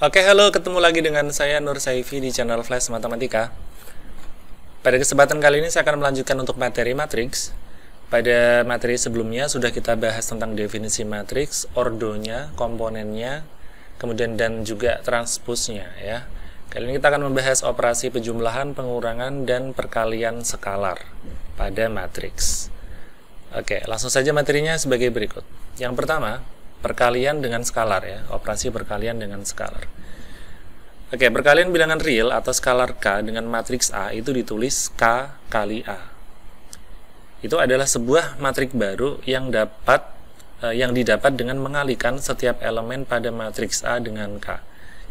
Oke, halo, ketemu lagi dengan saya Nur Saifi di channel Flash Matematika. Pada kesempatan kali ini saya akan melanjutkan untuk materi matriks. Pada materi sebelumnya sudah kita bahas tentang definisi matriks, ordonya, komponennya, kemudian dan juga transpusnya ya. Kali ini kita akan membahas operasi penjumlahan, pengurangan, dan perkalian skalar pada matriks. Oke, langsung saja materinya sebagai berikut. Yang pertama, perkalian dengan skalar ya, operasi perkalian dengan skalar. Oke, perkalian bilangan real atau skalar K dengan matriks A itu ditulis K kali A. Itu adalah sebuah matriks baru yang didapat dengan mengalikan setiap elemen pada matriks A dengan K.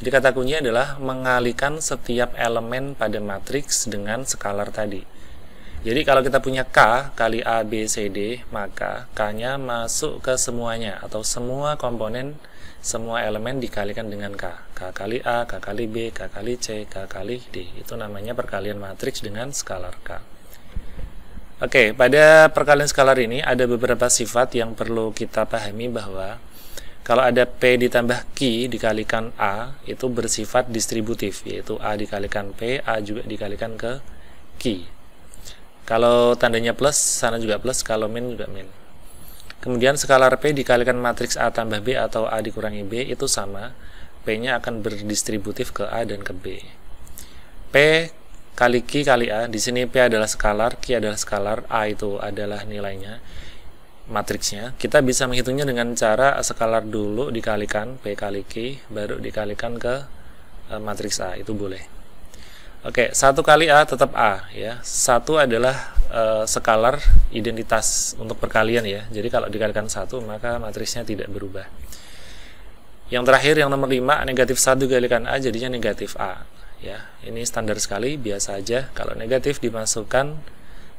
Jadi kata kunci adalah mengalikan setiap elemen pada matriks dengan skalar tadi. Jadi kalau kita punya K kali A, B, C, D, maka K-nya masuk ke semuanya atau semua komponen, semua elemen dikalikan dengan K. K kali A, K kali B, K kali C, K kali D. Itu namanya perkalian matriks dengan skalar K. Oke, pada perkalian skalar ini ada beberapa sifat yang perlu kita pahami bahwa kalau ada P ditambah Q dikalikan A, itu bersifat distributif, yaitu A dikalikan P, A juga dikalikan ke Q. Kalau tandanya plus, sana juga plus, kalau min juga min. Kemudian skalar P dikalikan matriks A tambah B atau A dikurangi B itu sama, P-nya akan berdistributif ke A dan ke B. P kali Q kali A, di sini P adalah skalar, Q adalah skalar, A itu adalah nilainya, matriksnya. Kita bisa menghitungnya dengan cara skalar dulu dikalikan P kali Q, baru dikalikan ke matriks A, itu boleh. Oke, 1 kali A tetap A ya. 1 adalah skalar identitas untuk perkalian ya. Jadi kalau dikalikan 1 maka matriksnya tidak berubah. Yang terakhir yang nomor 5, negatif 1 dikalikan A jadinya negatif A ya. Ini standar sekali, biasa aja. Kalau negatif dimasukkan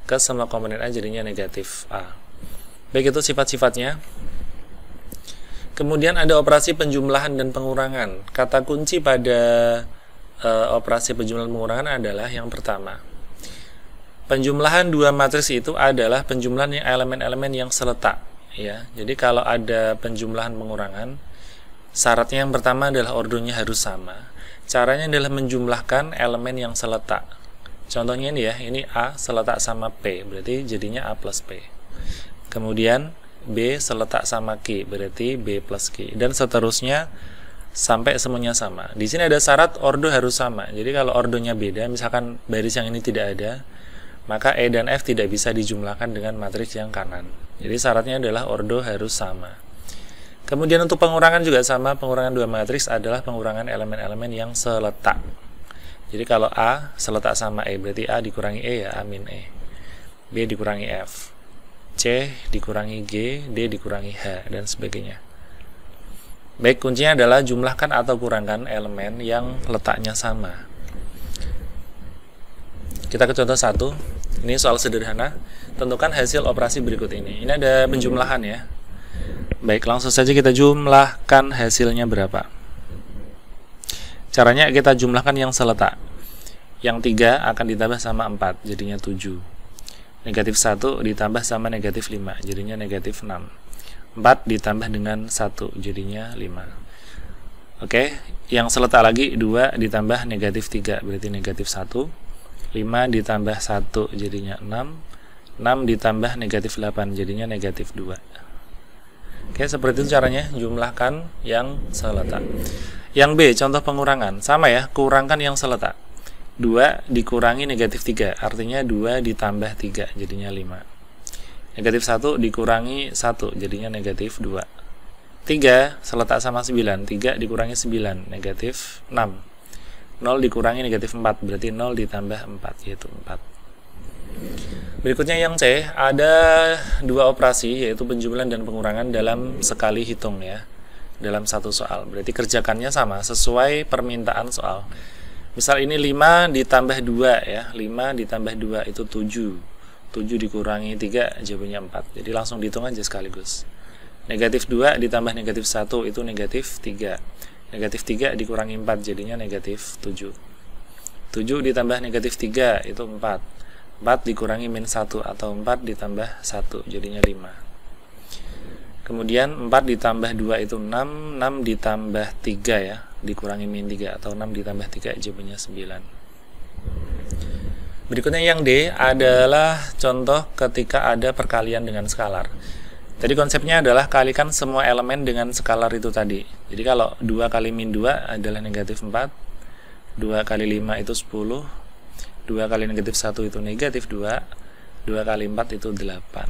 ke semua komponen A jadinya negatif A. Baik, itu sifat-sifatnya. Kemudian ada operasi penjumlahan dan pengurangan. Kata kunci pada operasi penjumlahan pengurangan adalah yang pertama, penjumlahan dua matriks itu adalah penjumlahan elemen-elemen yang seletak ya. Jadi kalau ada penjumlahan pengurangan, syaratnya yang pertama adalah ordonya harus sama. Caranya adalah menjumlahkan elemen yang seletak. Contohnya ini ya, ini A seletak sama P, berarti jadinya A plus P. Kemudian B seletak sama Q, berarti B plus Q, dan seterusnya sampai semuanya sama. Di sini ada syarat ordo harus sama. Jadi kalau ordonya beda, misalkan baris yang ini tidak ada, maka E dan F tidak bisa dijumlahkan dengan matriks yang kanan. Jadi syaratnya adalah ordo harus sama. Kemudian untuk pengurangan juga sama. Pengurangan dua matriks adalah pengurangan elemen-elemen yang seletak. Jadi kalau A seletak sama E, berarti A dikurangi E ya, A min E. B dikurangi F, C dikurangi G, D dikurangi H, dan sebagainya. Baik, kuncinya adalah jumlahkan atau kurangkan elemen yang letaknya sama. Kita ke contoh 1. Ini soal sederhana. Tentukan hasil operasi berikut ini. Ini ada penjumlahan ya. Baik, langsung saja kita jumlahkan hasilnya berapa. Caranya kita jumlahkan yang seletak. Yang 3 akan ditambah sama 4, jadinya 7. Negatif 1 ditambah sama negatif 5, jadinya negatif 6. 4 ditambah dengan 1 jadinya 5. Oke, yang seletak lagi 2 ditambah negatif 3 berarti negatif 1. 5 ditambah 1 jadinya 6. 6 ditambah negatif 8 jadinya negatif 2. Oke, seperti itu caranya jumlahkan yang seletak. Yang B, contoh pengurangan. Sama ya, kurangkan yang seletak. 2 dikurangi negatif 3, artinya 2 ditambah 3 jadinya 5. Negatif 1 dikurangi 1 jadinya negatif 2. 3 seletak sama 9, 3 dikurangi 9 negatif 6. 0 dikurangi negatif 4 berarti 0 ditambah 4 yaitu 4. Berikutnya yang C, ada dua operasi yaitu penjumlahan dan pengurangan dalam sekali hitung ya, dalam satu soal. Berarti kerjakannya sama sesuai permintaan soal. Misal ini 5 ditambah 2 ya, 5 ditambah 2 itu 7. 7 dikurangi 3 jawabannya 4. Jadi langsung dihitung aja sekaligus. Negatif 2 ditambah negatif 1 itu negatif 3. Negatif 3 dikurangi 4 jadinya negatif 7. 7 ditambah negatif 3 itu 4. 4 dikurangi min 1 atau 4 ditambah 1 jadinya 5. Kemudian 4 ditambah 2 itu 6, 6 ditambah 3 ya. dikurangi min 3 atau 6 ditambah 3 jawabannya 9. Berikutnya yang D adalah contoh ketika ada perkalian dengan skalar. Tadi konsepnya adalah kalikan semua elemen dengan skalar itu tadi. Jadi kalau 2 kali min 2 adalah negatif 4, 2 kali 5 itu 10, 2 kali negatif 1 itu negatif 2, 2 kali 4 itu 8.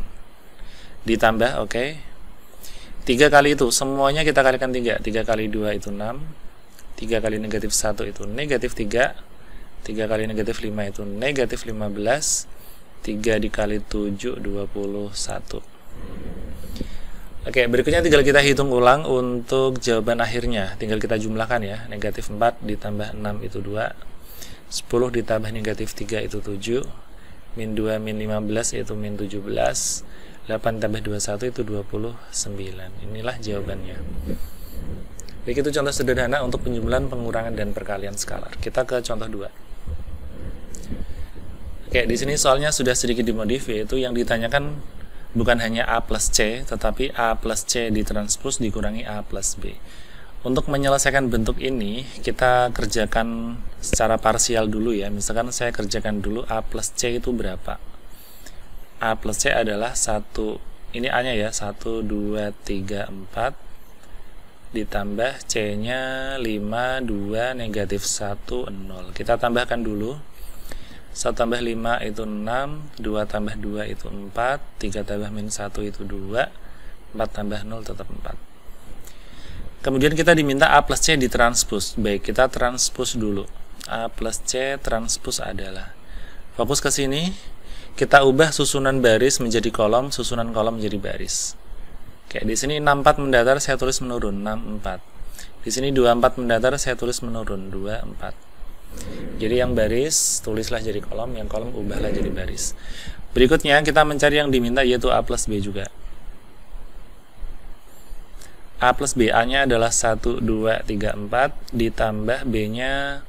Ditambah, oke. 3 kali itu, semuanya kita kalikan 3. 3 kali 2 itu 6, 3 kali negatif 1 itu negatif 3, 3 kali negatif 5 itu negatif 15, 3 dikali 7, 21. Oke, berikutnya tinggal kita hitung ulang untuk jawaban akhirnya. Tinggal kita jumlahkan ya. Negatif 4 ditambah 6 itu 2, 10 ditambah negatif 3 itu 7, min 2 min 15 itu min 17, 8 tambah 21 itu 29. Inilah jawabannya. Baik, itu contoh sederhana untuk penjumlahan, pengurangan, dan perkalian skalar. Kita ke contoh 2. Oke, di sini soalnya sudah sedikit dimodif, yaitu yang ditanyakan bukan hanya A plus C, tetapi A plus C ditranspos dikurangi A plus B. Untuk menyelesaikan bentuk ini, kita kerjakan secara parsial dulu ya. Misalkan saya kerjakan dulu A plus C itu berapa. A plus C adalah 1, ini A-nya ya, 1, 2, 3, 4, ditambah C-nya 5, 2, negatif 1, 0. Kita tambahkan dulu. 1 tambah 5 itu 6, 2 tambah 2 itu 4, 3 tambah min 1 itu 2, 4 tambah 0 tetap 4. Kemudian kita diminta A plus C ditranspos. Baik, kita transpos dulu. A plus C transpos adalah, fokus ke sini, kita ubah susunan baris menjadi kolom, susunan kolom menjadi baris. Oke, di sini 64 mendatar, saya tulis menurun, 64. Di sini 24 mendatar, saya tulis menurun, 24. Jadi yang baris tulislah jadi kolom, yang kolom ubahlah jadi baris. Berikutnya kita mencari yang diminta, yaitu A plus B juga. A plus B, A-nya adalah 1, 2, 3, 4, ditambah B-nya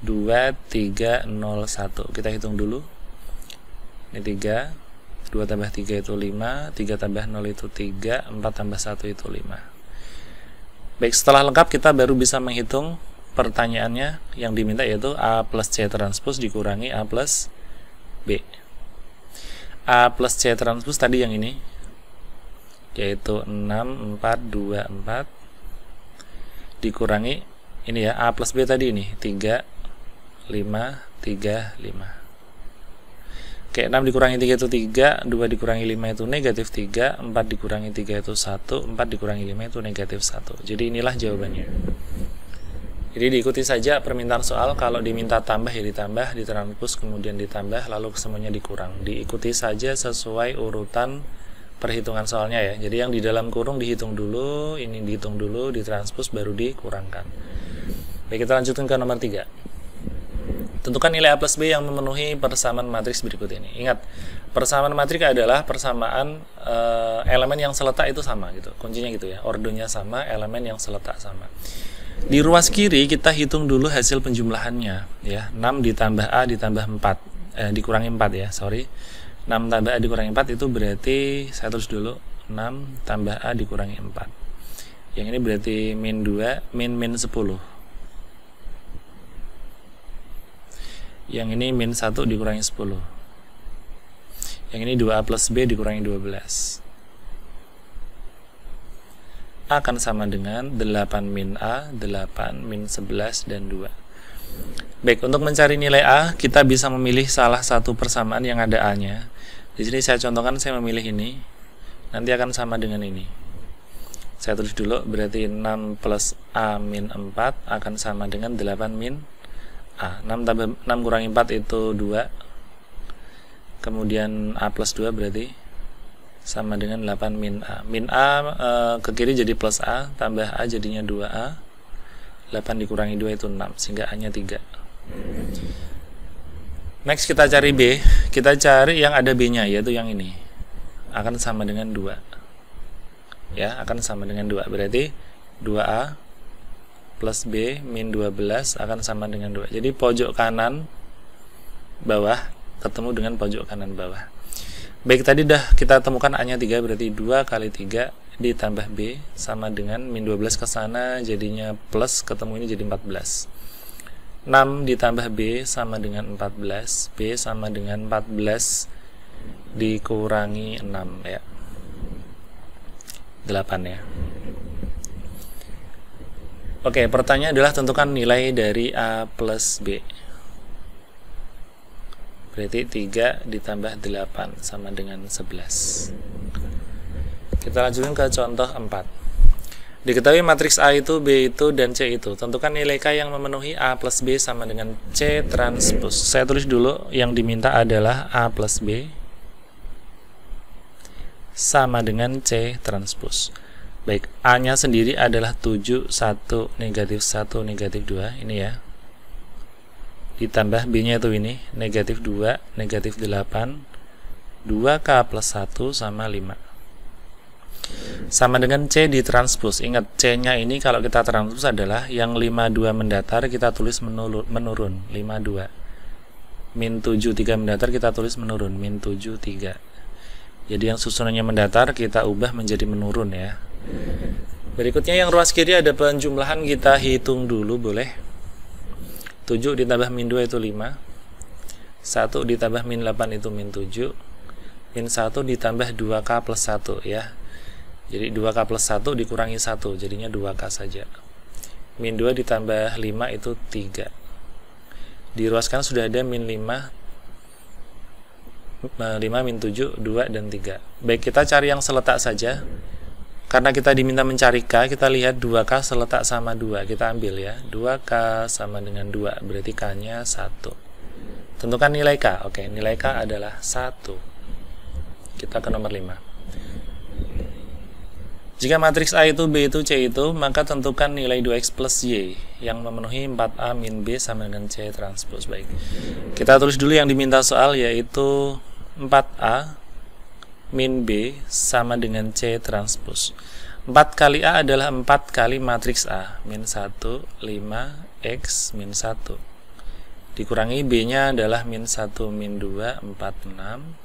2, 3, 0, 1. Kita hitung dulu. Ini 3, 2 tambah 3 itu 5, 3 tambah 0 itu 3, 4 tambah 1 itu 5. Baik, setelah lengkap kita baru bisa menghitung pertanyaannya yang diminta, yaitu A plus C transpos dikurangi A plus B. A plus C transpos tadi yang ini, yaitu 6, 4, 2, 4, dikurangi ini ya, A plus B tadi ini, 3, 5, 3, 5. Oke, 6 dikurangi 3 itu 3, 2 dikurangi 5 itu negatif 3, 4 dikurangi 3 itu 1, 4 dikurangi 5 itu negatif 1. Jadi inilah jawabannya. Jadi diikuti saja permintaan soal, kalau diminta tambah ya ditambah, ditranspos kemudian ditambah, lalu semuanya dikurang. Diikuti saja sesuai urutan perhitungan soalnya ya. Jadi yang di dalam kurung dihitung dulu, ini dihitung dulu, ditranspos baru dikurangkan. Baik, kita lanjutkan ke nomor 3. Tentukan nilai A plus B yang memenuhi persamaan matriks berikut ini. Ingat, persamaan matriks adalah persamaan elemen yang seletak itu sama gitu. Kuncinya gitu ya, ordonya sama, elemen yang seletak sama. Di ruas kiri kita hitung dulu hasil penjumlahannya ya. 6 ditambah A ditambah 4, dikurangi 4 ya, sorry. 6 tambah A dikurangi 4 itu berarti, saya tulis dulu, 6 tambah A dikurangi 4. Yang ini berarti min 2, min 10. Yang ini min 1 dikurangi 10. Yang ini 2A plus B dikurangi 12. A akan sama dengan 8 min A, 8 min 11, dan 2. Baik, untuk mencari nilai A, kita bisa memilih salah satu persamaan yang ada A-nya. Di sini saya contohkan, saya memilih ini. Nanti akan sama dengan ini. Saya tulis dulu, berarti 6 plus A min 4 akan sama dengan 8 min A. 6 tambah 6 kurangi 4 itu 2. Kemudian A plus 2 berarti sama dengan 8 min A. Min A ke kiri jadi plus A, tambah A jadinya 2A. 8 dikurangi 2 itu 6, sehingga A-nya 3. Next kita cari B. Kita cari yang ada B-nya, yaitu yang ini. Akan sama dengan 2. Ya, akan sama dengan 2. Berarti 2A plus B min 12 akan sama dengan 2. Jadi pojok kanan bawah ketemu dengan pojok kanan bawah. Baik, tadi dah kita temukan A-nya 3, berarti 2 kali 3 ditambah B sama dengan min 12 ke sana jadinya plus, ketemu ini jadi 14. 6 ditambah B sama dengan 14. B sama dengan 14 dikurangi 6 ya. 8 ya. Oke, pertanyaan adalah tentukan nilai dari A plus B. Berarti 3 ditambah 8 sama dengan 11. Kita lanjutkan ke contoh 4. Diketahui matriks A itu, B itu, dan C itu. Tentukan nilai K yang memenuhi A plus B sama dengan C transpose. Saya tulis dulu, yang diminta adalah A plus B sama dengan C transpose. Baik, A-nya sendiri adalah 7, 1, negatif 1, negatif 2. Ini ya. Ditambah B-nya itu ini, negatif 2, negatif 8, 2K plus 1 sama 5. Sama dengan C ditranspose. Ingat, C-nya ini kalau kita transpose adalah yang 52 mendatar, kita tulis menurun, 52. Min 7, 3 mendatar, kita tulis menurun, min 7, 3. Jadi yang susunannya mendatar, kita ubah menjadi menurun ya. Berikutnya yang ruas kiri ada penjumlahan, kita hitung dulu boleh. 7 ditambah min 2 itu 5. 1 ditambah min 8 itu min 7. Min 1 ditambah 2K plus 1 ya. Jadi 2K plus 1 dikurangi 1, jadinya 2K saja. Min 2 ditambah 5 itu 3. Diruaskan sudah ada min 5, 5 min 7, 2 dan 3. Baik, kita cari yang seletak saja. Karena kita diminta mencari K, kita lihat 2K seletak sama 2. Kita ambil ya. 2K sama dengan 2, berarti K-nya 1. Tentukan nilai K. Oke, nilai K adalah 1. Kita ke nomor 5. Jika matriks A itu, B itu, C itu, maka tentukan nilai 2X plus Y yang memenuhi 4A min B sama dengan C transpose. Baik. Kita tulis dulu yang diminta soal, yaitu 4A min B sama dengan C transpose. 4 kali A adalah 4 kali matriks A, min 1, 5, X, min 1. Dikurangi B-nya adalah min 1, min 2, 4, 6.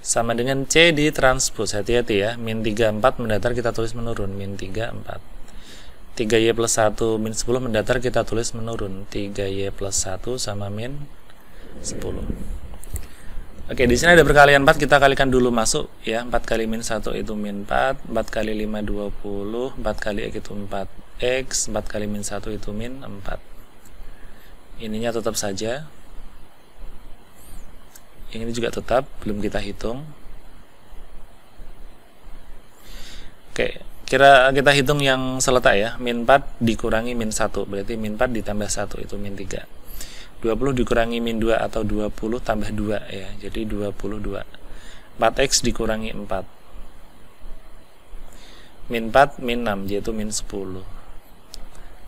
Sama dengan C di transpose, hati-hati ya, min 3, 4 mendatar kita tulis menurun, min 3, 4. 3Y plus 1, min 10 mendatar kita tulis menurun, 3Y plus 1 sama min 10. Oke, di sini ada perkalian 4, kita kalikan dulu masuk ya. 4 kali min 1 itu min 4, 4 kali 5 20, 4 kali X itu 4X, 4 kali min 1 itu min 4. Ininya tetap saja. Yang ini juga tetap, belum kita hitung. Oke, kita hitung yang seletak ya. Min 4 dikurangi min 1, berarti min 4 ditambah 1 itu min 3. 20 dikurangi min 2 atau 20 tambah 2 ya, jadi 22. 4X dikurangi 4. Min 4, min 6, yaitu min 10.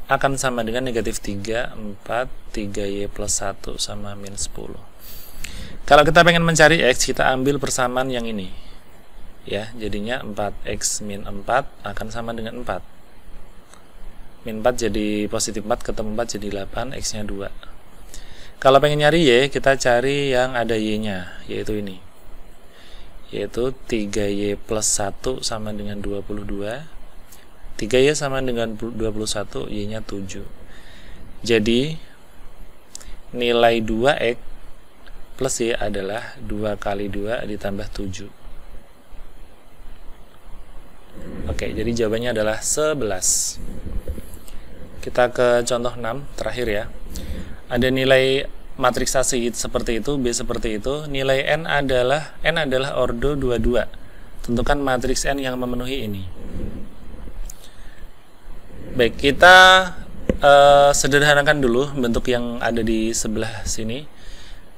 Akan sama dengan negatif 3, 4, 3Y plus 1 sama min 10. Kalau kita pengen mencari X, kita ambil persamaan yang ini. Ya, jadinya 4X min 4 akan sama dengan 4. Min 4 jadi positif 4, ketemu 4 jadi 8, X-nya 2. Kalau pengen nyari Y, kita cari yang ada Y-nya, yaitu ini. Yaitu 3Y plus 1 sama dengan 22. 3Y sama dengan 21, Y-nya 7. Jadi, nilai 2X plus Y adalah 2 kali 2 ditambah 7. Oke, jadi jawabannya adalah 11. Kita ke contoh 6, terakhir ya. Ada nilai matriks A seperti itu, B seperti itu. Nilai N adalah ordo 22. Tentukan matriks N yang memenuhi ini. Baik, kita sederhanakan dulu bentuk yang ada di sebelah sini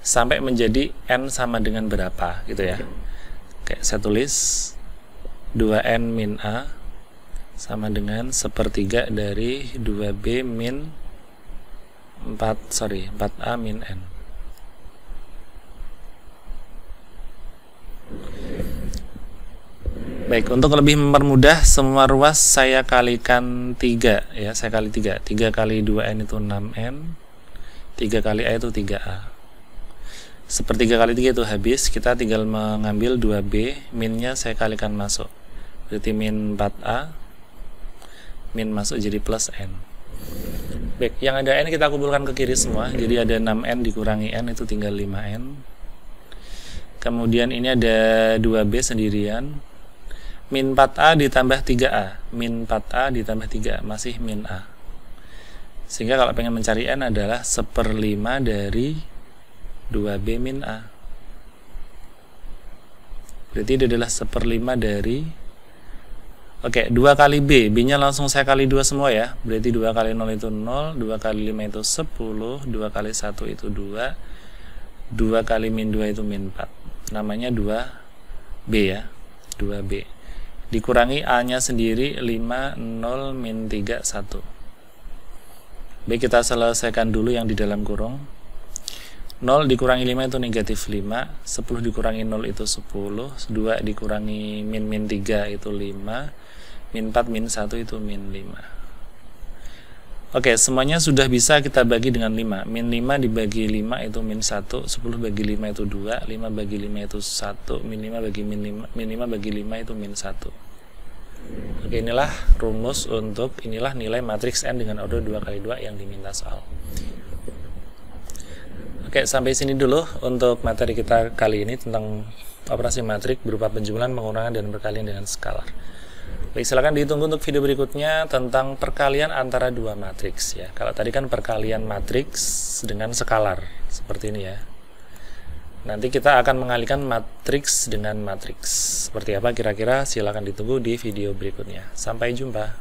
sampai menjadi N sama dengan berapa gitu ya. Oke, saya tulis 2N min A sama dengan sepertiga dari 2B min 4A min N. Baik, untuk lebih mempermudah semua ruas saya kalikan 3 ya, saya kali 3. 3 kali 2N itu 6N. 3 kali A itu 3A. Sepertiga kali 3 itu habis, kita tinggal mengambil 2B, minnya saya kalikan masuk. berarti min 4A, min masuk jadi plus N. Baik, yang ada N kita kumpulkan ke kiri semua, jadi ada 6N dikurangi N itu tinggal 5N. Kemudian ini ada 2B sendirian, min 4A ditambah 3A, min 4A ditambah 3A, masih min A. Sehingga kalau pengen mencari N adalah 1/5 dari 2B min A. Berarti ini adalah 1/5 dari, oke, 2 kali B, B nya langsung saya kali 2 semua ya. Berarti 2 kali 0 itu 0, 2 kali 5 itu 10, 2 kali 1 itu 2, 2 kali min 2 itu min 4. Namanya 2B ya, 2B. Dikurangi A nya sendiri 5, 0, min 3, 1. Baik, kita selesaikan dulu yang di dalam kurung. 0 dikurangi 5 itu negatif 5, 10 dikurangi 0 itu 10, 2 dikurangi min 3 itu 5, min 4 min 1 itu min 5. Oke, semuanya sudah bisa kita bagi dengan 5. Min 5 dibagi 5 itu min 1, 10 bagi 5 itu 2, 5 bagi 5 itu 1, min 5 bagi min 5 bagi 5 itu min 1. Oke, inilah rumus untuk, inilah nilai matriks N dengan order 2x2 yang diminta soal. Oke, sampai sini dulu untuk materi kita kali ini tentang operasi matrik berupa penjumlahan, pengurangan, dan perkalian dengan skalar. Baik, silakan ditunggu untuk video berikutnya tentang perkalian antara dua matriks ya. Kalau tadi kan perkalian matriks dengan skalar seperti ini ya. Nanti kita akan mengalihkan matriks dengan matriks. Seperti apa kira-kira? Silakan ditunggu di video berikutnya. Sampai jumpa.